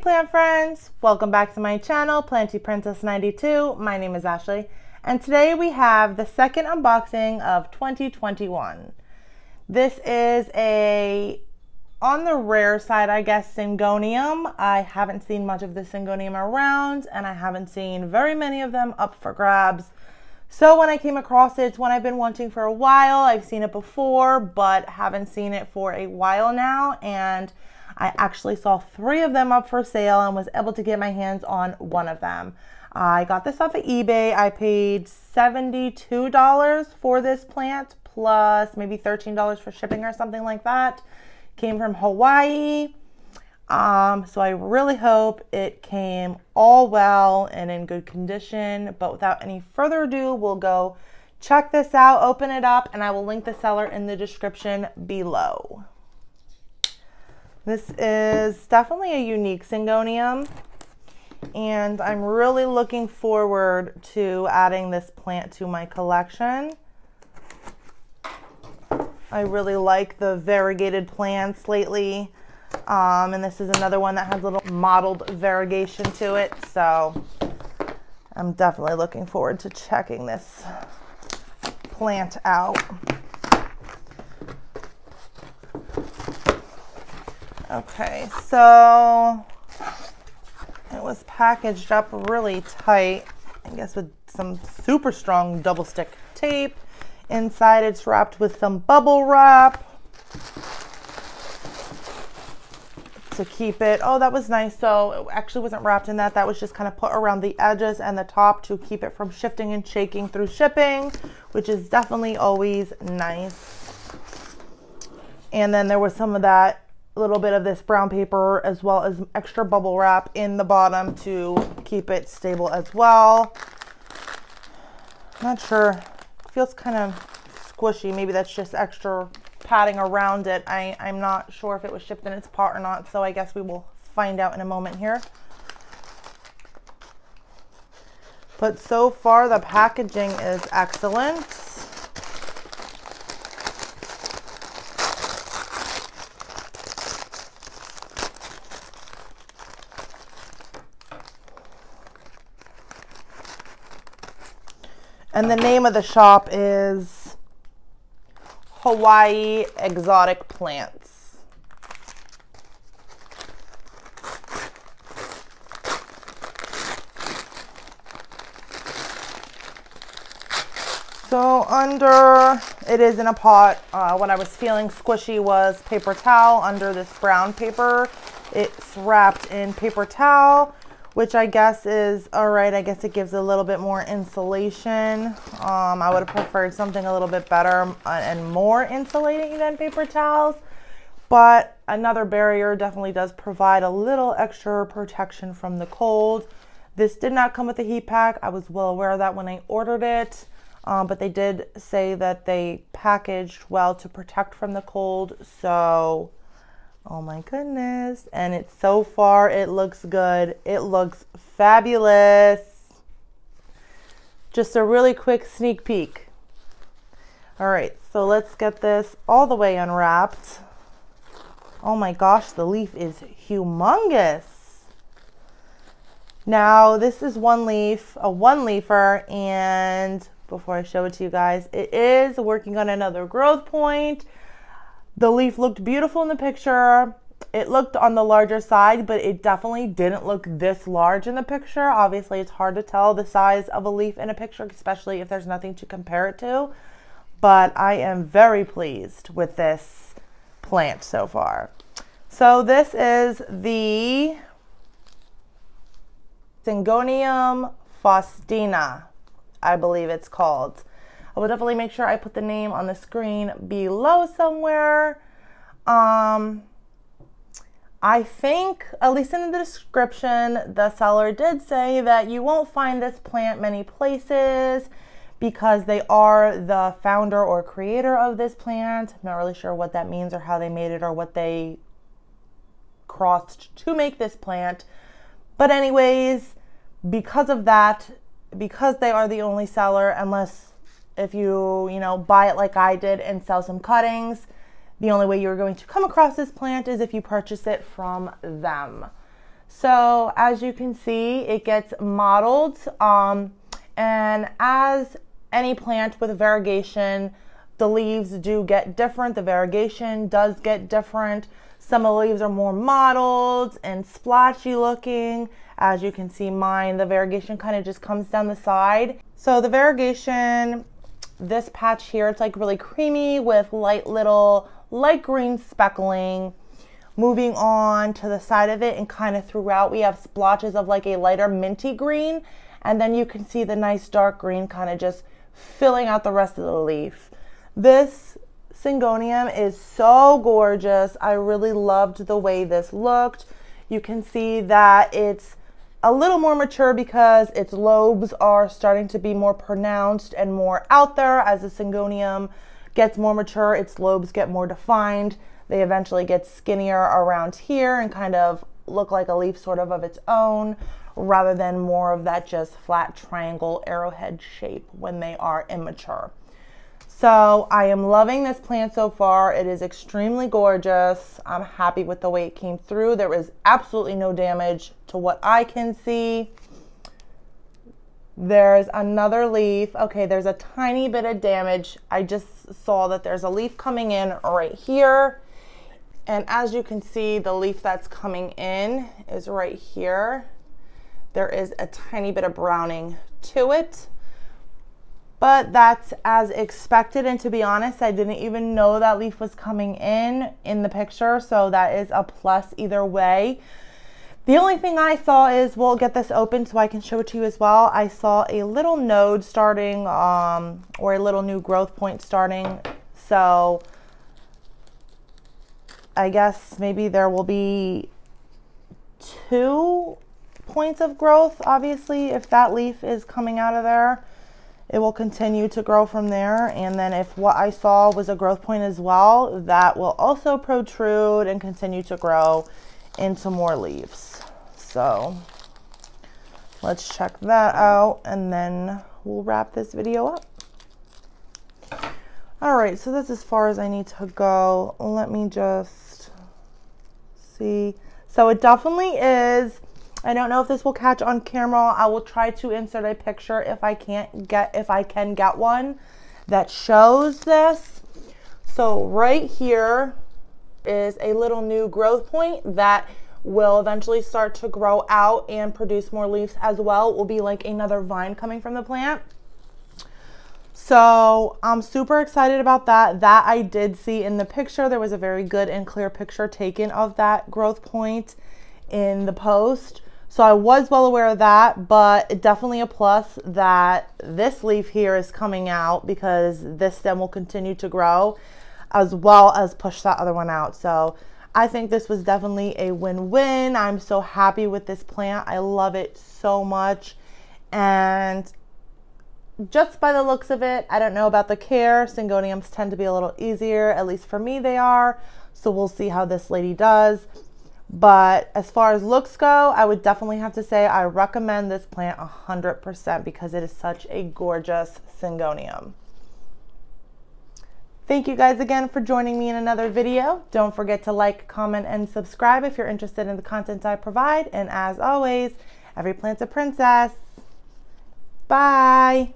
plant friends, welcome back to my channel, Planty Princess 92. My name is Ashley, and today we have the second unboxing of 2021. This is on the rare side, I guess, Syngonium. I haven't seen much of the Syngonium around, and I haven't seen very many of them up for grabs. So when I came across it, it's one I've been wanting for a while. I've seen it before, but haven't seen it for a while now, and I actually saw 3 of them up for sale and was able to get my hands on one of them. I got this off of eBay. I paid $72 for this plant, plus maybe $13 for shipping or something like that. Came from Hawaii. So I really hope it came all well and in good condition. But without any further ado, we'll go check this out, open it up, and I will link the seller in the description below. This is definitely a unique Syngonium, and I'm really looking forward to adding this plant to my collection. I really like the variegated plants lately, and this is another one that has a little mottled variegation to it, so I'm definitely looking forward to checking this plant out. Okay, so it was packaged up really tight, I guess with some super strong double stick tape. Inside it's wrapped with some bubble wrap to keep it. Oh, that was nice. So it actually wasn't wrapped in that. That was just kind of put around the edges and the top to keep it from shifting and shaking through shipping, which is definitely always nice. And then there was some of that little bit of this brown paper as well as extra bubble wrap in the bottom to keep it stable as well. Not sure, it feels kind of squishy. Maybe that's just extra padding around it. I'm not sure if it was shipped in its pot or not, so I guess we will find out in a moment here. But so far the packaging is excellent. And the name of the shop is Hawaii Exotic Plants. So under, it is in a pot. What I was feeling squishy was paper towel under this brown paper. It's wrapped in paper towel, which I guess is all right. I guess it gives a little bit more insulation. I would have preferred something a little bit better and more insulating than paper towels, but another barrier definitely does provide a little extra protection from the cold. This did not come with a heat pack. I was well aware of that when I ordered it, but they did say that they packaged well to protect from the cold. So oh my goodness. And it's so far, it looks good. It looks fabulous. Just a really quick sneak peek. All right, so let's get this all the way unwrapped. Oh my gosh, the leaf is humongous. Now, this is one leaf, a one-leafer, and before I show it to you guys, it is working on another growth point. The leaf looked beautiful in the picture. It looked on the larger side, but it definitely didn't look this large in the picture. Obviously, it's hard to tell the size of a leaf in a picture, especially if there's nothing to compare it to. But I am very pleased with this plant so far. So this is the Syngonium faustina, I believe it's called. I will definitely make sure I put the name on the screen below somewhere. I think, at least in the description, the seller did say that you won't find this plant many places because they are the founder or creator of this plant. I'm not really sure what that means or how they made it or what they crossed to make this plant. But anyways, because of that, because they are the only seller, unless if you buy it like I did and sell some cuttings, the only way you're going to come across this plant is if you purchase it from them. So as you can see, it gets mottled, and as any plant with variegation, the leaves do get different. The variegation does get different. Some of the leaves are more mottled and splotchy looking. As you can see mine, the variegation kind of just comes down the side. So the variegation, this patch here, it's like really creamy with light green speckling. Moving on to the side of it and kind of throughout, we have splotches of like a lighter minty green. And then you can see the nice dark green kind of just filling out the rest of the leaf. This Syngonium is so gorgeous. I really loved the way this looked. You can see that it's a little more mature because its lobes are starting to be more pronounced and more out there. As the Syngonium gets more mature, its lobes get more defined. They eventually get skinnier around here and kind of look like a leaf sort of its own, rather than more of that just flat triangle arrowhead shape when they are immature. So I am loving this plant so far. It is extremely gorgeous. I'm happy with the way it came through. There is absolutely no damage to what I can see. There's another leaf. Okay, there's a tiny bit of damage. I just saw that there's a leaf coming in right here. And as you can see, the leaf that's coming in is right here. There is a tiny bit of browning to it, but that's as expected. And to be honest, I didn't even know that leaf was coming in the picture. So that is a plus either way. The only thing I saw is, we'll get this open so I can show it to you as well. I saw a little node starting, or a little new growth point starting. So I guess maybe there will be 2 points of growth. Obviously, if that leaf is coming out of there, it will continue to grow from there. And then if what I saw was a growth point as well, that will also protrude and continue to grow into more leaves. So let's check that out and then we'll wrap this video up. All right, so that's as far as I need to go. Let me just see. So it definitely is. I don't know if this will catch on camera. I will try to insert a picture if I can get one that shows this. So right here is a little new growth point that will eventually start to grow out and produce more leaves as well. It will be like another vine coming from the plant. So I'm super excited about that. That I did see in the picture. There was a very good and clear picture taken of that growth point in the post. So I was well aware of that, but definitely a plus that this leaf here is coming out, because this stem will continue to grow as well as push that other one out. So I think this was definitely a win-win. I'm so happy with this plant. I love it so much. And just by the looks of it, I don't know about the care. Syngoniums tend to be a little easier, at least for me they are. So we'll see how this lady does. But as far as looks go, I would definitely have to say I recommend this plant 100% because it is such a gorgeous Syngonium. Thank you guys again for joining me in another video. Don't forget to like, comment, and subscribe if you're interested in the content I provide. And as always, every plant's a princess. Bye.